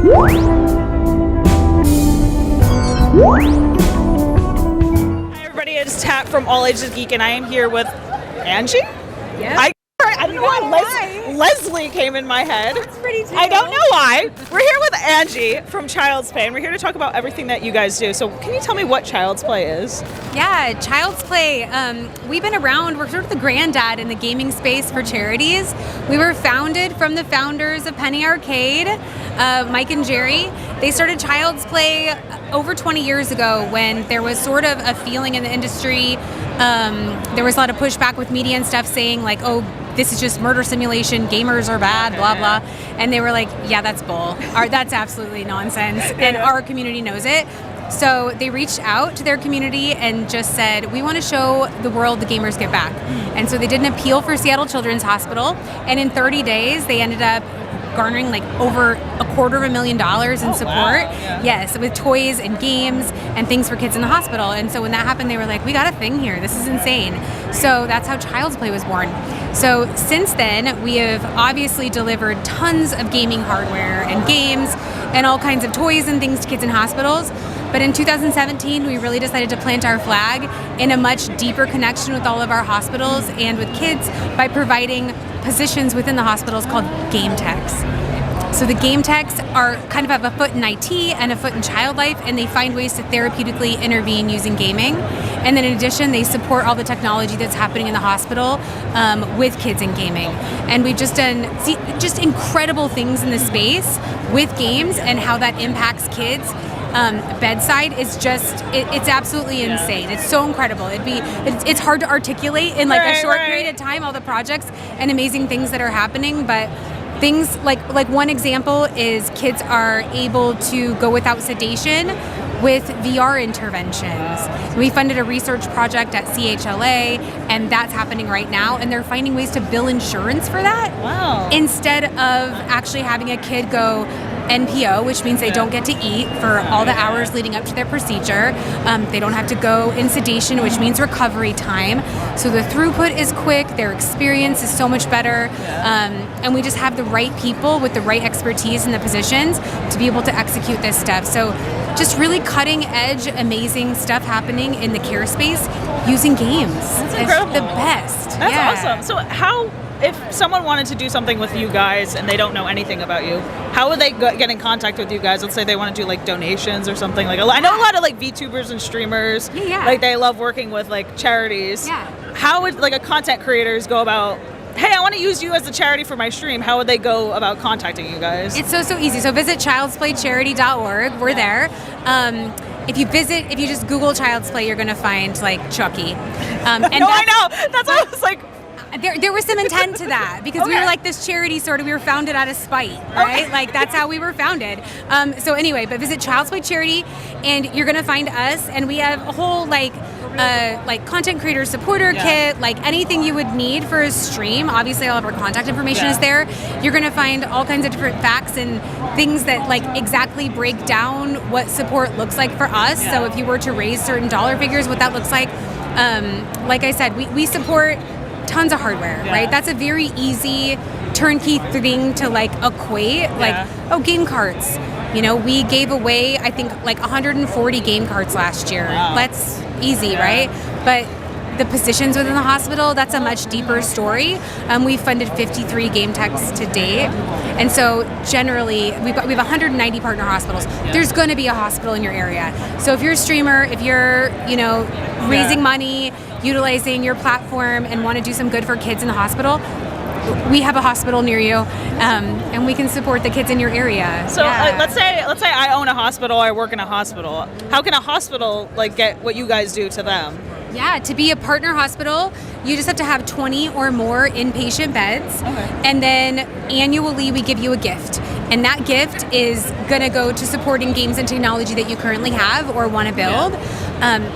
Hi everybody, it's Tat from All Ages Geek, and I am here with Angie? Yeah. I don't know why Leslie came in my head. That's pretty too. I don't know why. We're here with Angie from Child's Play, and we're here to talk about everything that you guys do. So can you tell me what Child's Play is? Yeah, Child's Play. We've been around. We're sort of the granddad in the gaming space for charities. We were founded from the founders of Penny Arcade, Mike and Jerry. They started Child's Play over 20 years ago when there was sort of a feeling in the industry. There was a lot of pushback with media and stuff saying like, oh, this is just murder simulation, gamers are bad, blah, blah. And they were like, yeah, that's bull. That's absolutely nonsense. And our community knows it. So they reached out to their community and just said, we want to show the world the gamers get back. And so they did an appeal for Seattle Children's Hospital. And in 30 days, they ended up garnering like over $250,000 in support. Wow. Yeah. Yes, with toys and games and things for kids in the hospital. And so when that happened, they were like, we got a thing here. This is insane. So that's how Child's Play was born. So since then, we have obviously delivered tons of gaming hardware and games and all kinds of toys and things to kids in hospitals. But in 2017, we really decided to plant our flag in a much deeper connection with all of our hospitals and with kids by providing positions within the hospitals called game techs. So the game techs are kind of have a foot in IT and a foot in child life, and they find ways to therapeutically intervene using gaming. And then in addition, they support all the technology that's happening in the hospital with kids in gaming. And we've just done just incredible things in the space with games and how that impacts kids. Bedside is just, it's absolutely insane. It's so incredible. It's hard to articulate in like a short period of time, all the projects and amazing things that are happening, but things like one example is kids are able to go without sedation with VR interventions. We funded a research project at CHLA, and that's happening right now, and they're finding ways to bill insurance for that. Wow. Instead of actually having a kid go NPO, which means they don't get to eat for all the hours leading up to their procedure. They don't have to go in sedation, which means recovery time. So the throughput is quick, their experience is so much better, and we just have the right people with the right expertise in the positions to be able to execute this stuff. So just really cutting edge, amazing stuff happening in the care space using games. That's incredible. It's the best. That's awesome. So if someone wanted to do something with you guys and they don't know anything about you, how would they get in contact with you guys? Let's say they want to do like donations or something. Like I know a lot of like VTubers and streamers. Yeah. Like they love working with like charities. Yeah. How would like a content creators go about? Hey, I want to use you as a charity for my stream. How would they go about contacting you guys? It's so easy. So visit childsplaycharity.org. We're there. If you just Google Child's Play, you're going to find like Chucky. I know. That's why I was like. There was some intent to that because we were like this charity we were founded out of spite, right? Okay. Like that's how we were founded. So anyway, but visit Child's Play Charity and you're gonna find us, and we have a whole like content creator supporter kit, like anything you would need for a stream. Obviously all of our contact information is there. You're gonna find all kinds of different facts and things that like exactly break down what support looks like for us. So if you were to raise certain dollar figures, what that looks like I said, we support tons of hardware, right? That's a very easy turnkey thing to like equate, game carts. You know, we gave away, I think, like 140 game carts last year. Wow. That's easy, right? But the positions within the hospital, that's a much deeper story. We funded 53 game techs to date. And so generally, we have 190 partner hospitals. There's going to be a hospital in your area. So if you're a streamer, if you're, raising money, utilizing your platform and want to do some good for kids in the hospital, we have a hospital near you, and we can support the kids in your area. So let's say I own a hospital, I work in a hospital. How can a hospital like get what you guys do to them? Yeah, to be a partner hospital, you just have to have 20 or more inpatient beds. Okay. And then annually we give you a gift. And that gift is going to go to supporting games and technology that you currently have or want to build.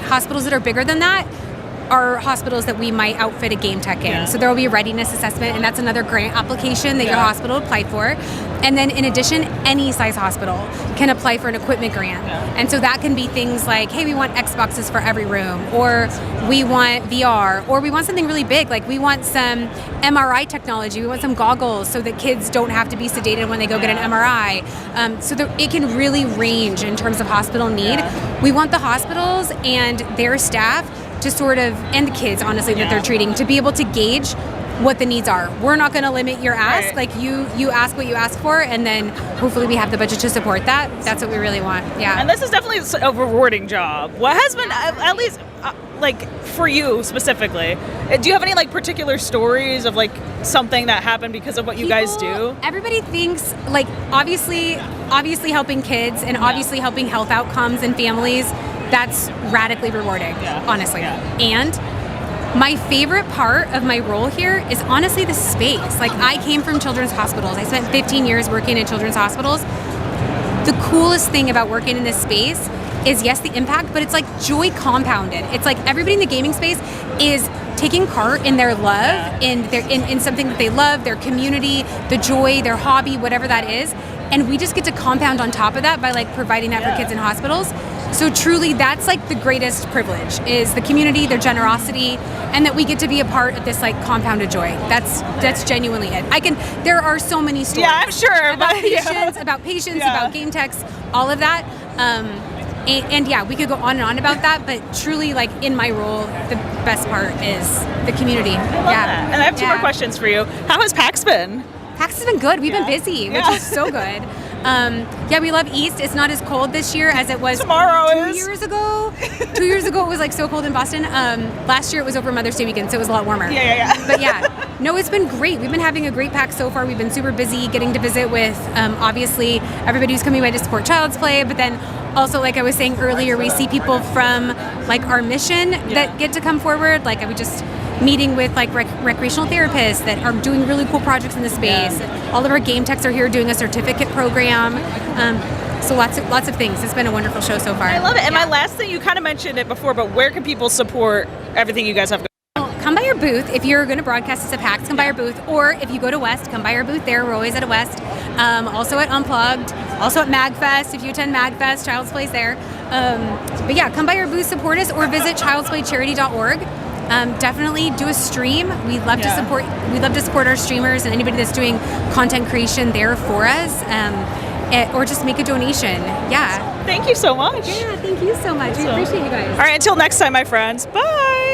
Hospitals that are bigger than that, are hospitals that we might outfit a game tech in. Yeah. So there will be a readiness assessment, and that's another grant application that your hospital applied for. And then in addition, any size hospital can apply for an equipment grant. Yeah. And so that can be things like, hey, we want Xboxes for every room, or we want VR, or we want something really big, like we want some MRI technology, we want some goggles so that kids don't have to be sedated when they go get an MRI. So that it can really range in terms of hospital need. We want the hospitals and their staff to sort of, and the kids, honestly, that they're treating, to be able to gauge what the needs are. We're not going to limit your ask. Right. Like you ask what you ask for, and then hopefully we have the budget to support that. That's what we really want. Yeah. And this is definitely a rewarding job. What has been, at least, like for you specifically, do you have any like particular stories of like something that happened because of what you guys do? Everybody thinks like obviously helping kids and obviously helping health outcomes and families. That's radically rewarding, honestly. Yeah. And my favorite part of my role here is honestly the space. Like I came from children's hospitals. I spent 15 years working in children's hospitals. The coolest thing about working in this space is yes, the impact, but it's like joy compounded. It's like everybody in the gaming space is taking part in their love, in something that they love, their community, the joy, their hobby, whatever that is. And we just get to compound on top of that by like providing that for kids in hospitals. So truly, that's like the greatest privilege is the community, their generosity, and that we get to be a part of this like compounded joy. That's genuinely it. There are so many stories. Yeah, I'm sure. About patients, about game techs, all of that. And yeah, we could go on and on about that, but truly, like in my role, the best part is the community. That. And I have two more questions for you. How has PAX been? PAX has been good. We've been busy, which is so good. We love East. It's not as cold this year as it was Tomorrow 2 years ago. 2 years ago, it was like so cold in Boston. Last year, it was over Mother's Day weekend, so it was a lot warmer. But yeah, no, it's been great. We've been having a great PAX so far. We've been super busy getting to visit with, obviously, everybody who's coming by to support Child's Play, but then also, like I was saying earlier, we see people from like our mission that get to come forward. Like I was just meeting with like recreational therapists that are doing really cool projects in the space. All of our game techs are here doing a certificate program. So lots of things. It's been a wonderful show so far. I love it. And my last thing, you kind of mentioned it before, but where can people support everything you guys have going on? Come by our booth. If you're going to broadcast this at PAX, come by our booth. Or if you go to West, come by our booth there. We're always at a West. Also at Unplugged. Also at MagFest. If you attend MagFest, Child's Play's there. But yeah, come by our booth, support us, or visit childsplaycharity.org. Definitely do a stream. We love to support. We love to support our streamers and anybody that's doing content creation there for us, or just make a donation. Yeah. Thank you so much. Yeah, thank you so much. We appreciate you guys. All right, until next time, my friends. Bye.